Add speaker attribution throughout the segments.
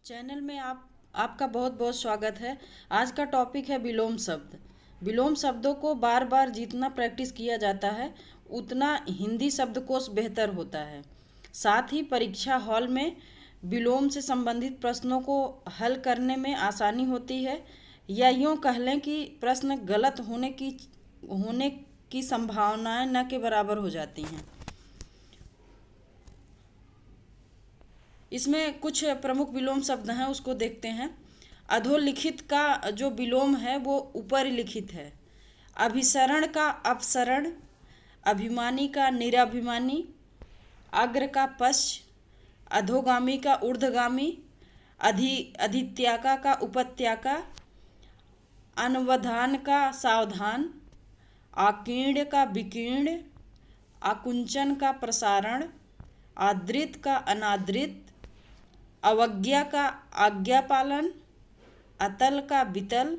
Speaker 1: Channel में आपका बहुत बहुत स्वागत है। आज का टॉपिक है विलोम शब्द। विलोम शब्दों को बार बार जितना प्रैक्टिस किया जाता है उतना हिंदी शब्दकोश बेहतर होता है। साथ ही परीक्षा हॉल में विलोम से संबंधित प्रश्नों को हल करने में आसानी होती है, या यूँ कह लें कि प्रश्न गलत होने की संभावनाएं न के बराबर हो जाती हैं। इसमें कुछ प्रमुख विलोम शब्द हैं, उसको देखते हैं। अधोलिखित का जो विलोम है वो ऊपर लिखित है। अभिसरण का अपसरण, अभिमानी का निराभिमानी, अग्र का पश्च, अधोगामी का ऊर्ध्वगामी, अधित्याका का उपत्याका, अनवधान का सावधान, आकीर्ण का विकीर्ण, आकुंचन का प्रसारण, आदृत का अनादृत, अवज्ञा का आज्ञा पालन, अतल का वितल।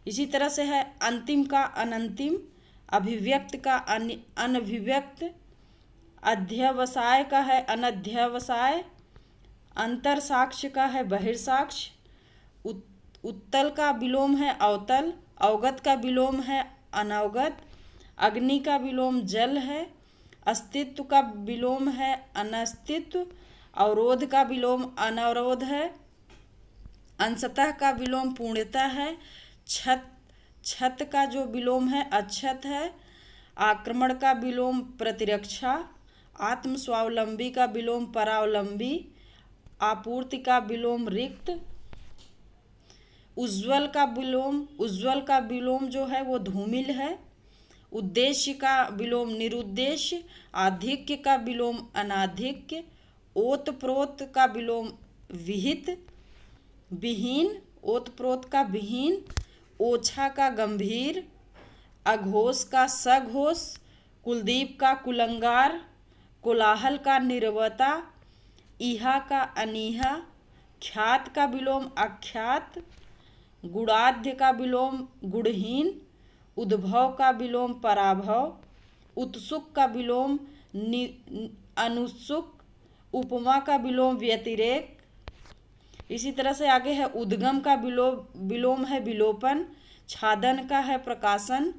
Speaker 1: इसी तरह से है अंतिम का अनंतिम, अभिव्यक्त का अनभिव्यक्त, अध्यवसाय का है अनध्यवसाय, अंतर साक्ष्य का है बहिर्साक्ष्य, उत्तल का विलोम है अवतल, अवगत का विलोम है अनवगत, अग्नि का विलोम जल है, अस्तित्व का विलोम है अनस्तित्व, अवरोध का विलोम अनवरोध है, अंशतः का विलोम पूर्णतः है, छत का जो विलोम है अच्छत है, आक्रमण का विलोम प्रतिरक्षा, आत्म स्वावलंबी का विलोम परावलंबी, आपूर्ति का विलोम रिक्त, उज्ज्वल का विलोम जो है वो धूमिल है, उद्देश्य का विलोम निरुद्देश्य, आधिक्य का विलोम अनाधिक्य, ओतप्रोत का विलोम विहित विहीन, ओतप्रोत का विहीन, ओछा का गंभीर, अघोष का सघोष, कुलदीप का कुलंगार, कोलाहल का निर्वता, ईहा का अनीहा, ख्यात का विलोम अख्यात, गुणाद्य का विलोम गुणहीन, उद्भव का विलोम पराभव, उत्सुक का विलोम अनुत्सुक, उपमा का विलोम व्यतिरेक। इसी तरह से आगे है उद्गम का विलोम है विलोपन, छादन का है प्रकाशन,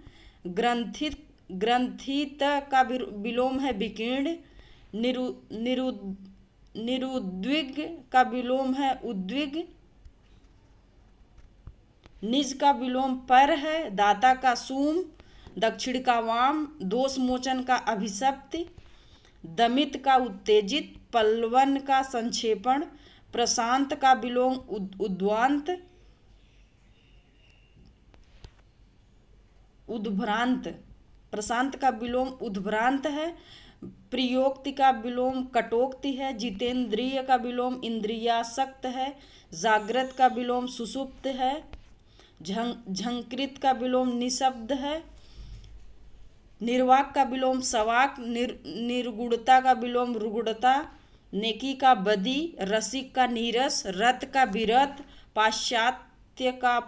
Speaker 1: ग्रंथित का विलोम है विकीर्ण, निरुद्विग का विलोम है उद्विग, निज का विलोम पर है, दाता का सूम, दक्षिण का वाम, दोष मोचन का अभिशप्ति, दमित का उत्तेजित, पल्वन का संक्षेपण, प्रशांत का विलोम उद्वांत, उद्भ्रांत, प्रशांत का विलोम उद्भ्रांत है, प्रियोक्ति का विलोम कटोक्ति है, जितेंद्रिय का विलोम इंद्रियासक्त है, जागृत का विलोम सुषुप्त है, झंकृत का विलोम निशब्द है, निर्वाक का विलोम सवाक, निर्गुणता का विलोम रुगुणता, नेकी का बदी, रसिक का नीरस, रत का विरत, पाश्चात्य का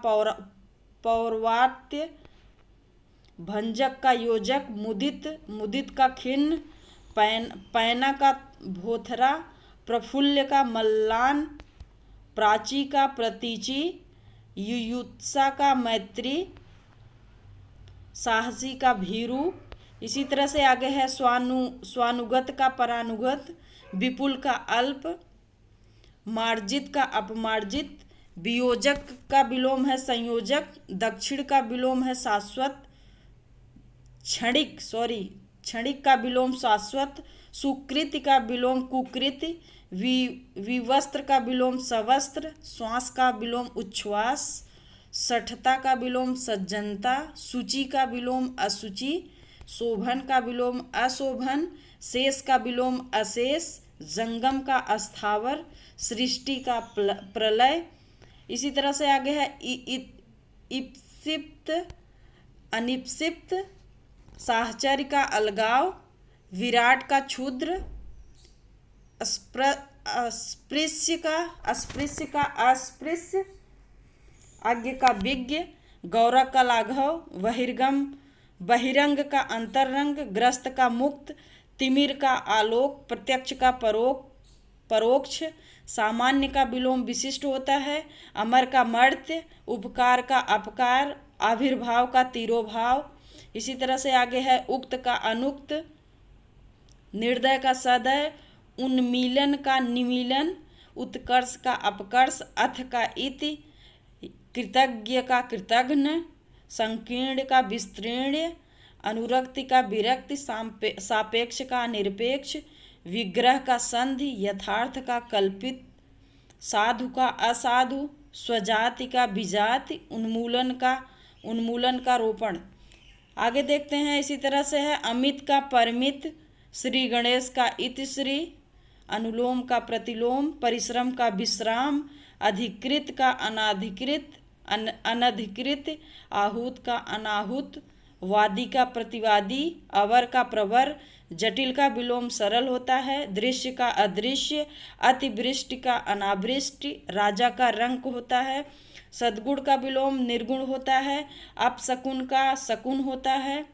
Speaker 1: पौर्वात्य, भंजक का योजक, मुदित का खिन्न, पैना का भोथरा, प्रफुल्ल का मल्लान, प्राची का प्रतीची, युयुत्सा का मैत्री, साहसी का भीरू। इसी तरह से आगे है स्वानुगत का परानुगत, विपुल का अल्प, मार्जित का अपमार्जित, वियोजक का विलोम है संयोजक, दक्षिण का विलोम है शाश्वत, क्षणिक का विलोम शाश्वत, सुकृति का विलोम कुकृति, विवस्त्र का विलोम सवस्त्र, श्वास का विलोम उच्छ्वास, सठता का विलोम सज्जनता, सूचि का विलोम असुचि, शोभन का विलोम अशोभन, शेष का विलोम अशेष, जंगम का अस्थावर, सृष्टि का प्रलय। इसी तरह से आगे है इप्सिप्त अनिप्सिप्त, साहचर्य का अलगाव, विराट का क्षुद्र, अस्पृश्य का अस्पृश्य, आज्ञ का विज्ञ, गौरव का लाघव, बहिरंग का अंतरंग, ग्रस्त का मुक्त, तिमिर का आलोक, प्रत्यक्ष का परोक्ष, परोक्ष, सामान्य का विलोम विशिष्ट होता है, अमर का मर्त्य, उपकार का अपकार, आविर्भाव का तिरोभाव। इसी तरह से आगे है उक्त का अनुक्त, निर्दय का सदय, उन्मीलन का निमीलन, उत्कर्ष का अपकर्ष, अथ का इति, कृतज्ञ का कृतघ्न, संकीर्ण का विस्तीर्ण, अनुरक्ति का विरक्ति, सापेक्ष का निरपेक्ष, विग्रह का संधि, यथार्थ का कल्पित, साधु का असाधु, स्वजाति का विजाति, उन्मूलन का रोपण। आगे देखते हैं। इसी तरह से है अमित का परमित, श्री गणेश का इतिश्री, अनुलोम का प्रतिलोम, परिश्रम का विश्राम, अधिकृत का अनाधिकृत, अनधिकृत, आहूत का अनाहुत, वादी का प्रतिवादी, अवर का प्रवर, जटिल का विलोम सरल होता है, दृश्य का अदृश्य, अतिवृष्टि का अनावृष्टि, राजा का रंक होता है, सद्गुण का विलोम निर्गुण होता है, अपशकुन का शकुन होता है,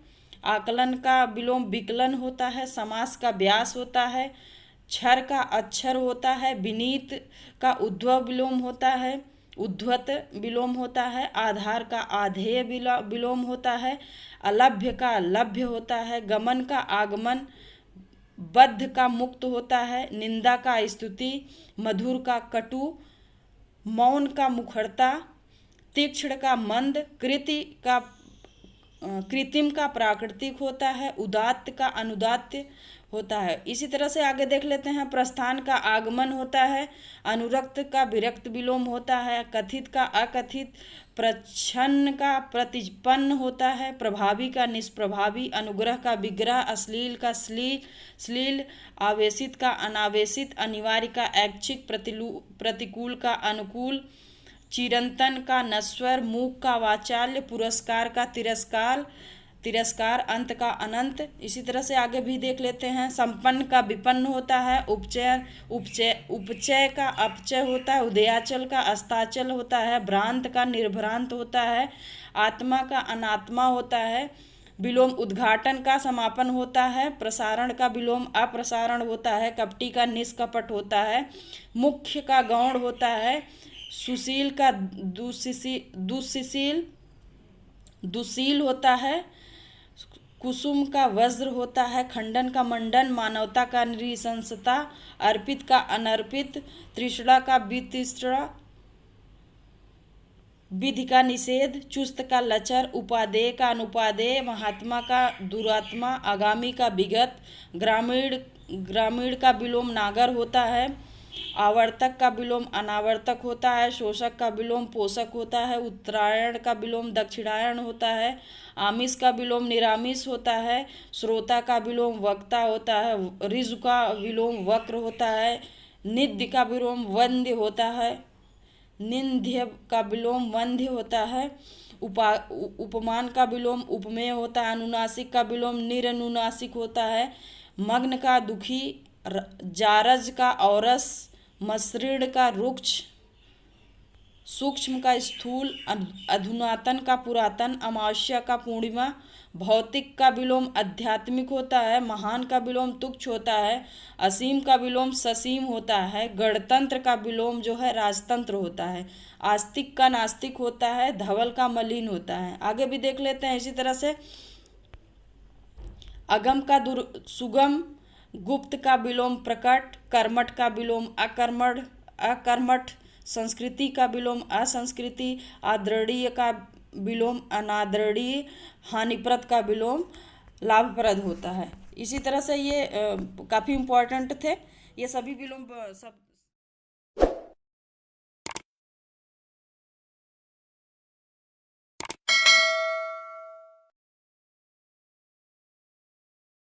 Speaker 1: आकलन का विलोम विकलन होता है, समास का व्यास होता है, क्षर का अक्षर होता है, विनीत का उद्धव विलोम होता है, उद्धवत विलोम होता है, आधार का आधेय विलोम होता है, अलभ्य का लभ्य होता है, गमन का आगमन, बद्ध का मुक्त होता है, निंदा का स्तुति, मधुर का कटु, मौन का मुखरता, तीक्ष्ण का मंद, कृत्रिम का प्राकृतिक होता है, उदात्त का अनुदात्त होता है। इसी तरह से आगे देख लेते हैं। प्रस्थान का आगमन होता है, अनुरक्त का विरक्त विलोम होता है, कथित का अकथित, प्रच्छन्न का प्रतिपन्न होता है, प्रभावी का निष्प्रभावी, अनुग्रह का विग्रह, अश्लील का श्लील, आवेशित का अनावेशित, अनिवार्य का ऐच्छिक, प्रतिकूल का अनुकूल, चिरंतन का नश्वर, मूक का वाचाल्य, पुरस्कार का तिरस्कार, अंत का अनंत। इसी तरह से आगे भी देख लेते हैं। संपन्न का विपन्न होता है, उपचय का अपचय होता है, उदयाचल का अस्ताचल होता है, भ्रांत का निर्भ्रांत होता है, आत्मा का अनात्मा होता है, विलोम उद्घाटन का समापन होता है, प्रसारण का विलोम अप्रसारण होता है, कपटी का निष्कपट होता है, मुख्य का गौण होता है, सुशील का दुशील होता है, कुसुम का वज्र होता है, खंडन का मंडन, मानवता का नृशंसता, अर्पित का अनर्पित, तृष्णा का वितृष्णा, विधि का निषेध, चुस्त का लचर, उपादेय का अनुपादेय, महात्मा का दुरात्मा, आगामी का विगत, ग्रामीण का विलोम नागर होता है, आवर्तक का विलोम अनावर्तक होता है, शोषक का विलोम पोषक होता है, उत्तरायण का विलोम दक्षिणायन होता है, आमिष का विलोम निरामिष होता है, श्रोता का विलोम वक्ता होता है, ऋजु का विलोम वक्र होता है, निध्य का विलोम वंद्य होता है, निंध्य का विलोम वंध्य होता है, उपमान का विलोम उपमेय होता है, अनुनासिक का विलोम निरनुनासिक होता है, मग्न का दुखी, जारज का औरस, मसृण का रुक्ष, सूक्ष्म का स्थूल, अधुनातन का पुरातन, अमावस्या का पूर्णिमा, भौतिक का विलोम आध्यात्मिक होता है, महान का विलोम तुच्छ होता है, असीम का विलोम ससीम होता है, गणतंत्र का विलोम जो है राजतंत्र होता है, आस्तिक का नास्तिक होता है, धवल का मलिन होता है। आगे भी देख लेते हैं। इसी तरह से अगम का सुगम, गुप्त का विलोम प्रकट, कर्मठ का विलोम अकर्मठ, संस्कृति का विलोम असंस्कृति, आदरणीय का विलोम अनादरणीय, हानिप्रद का विलोम लाभप्रद होता है। इसी तरह से ये काफ़ी इम्पोर्टेंट थे। ये सभी विलोम सब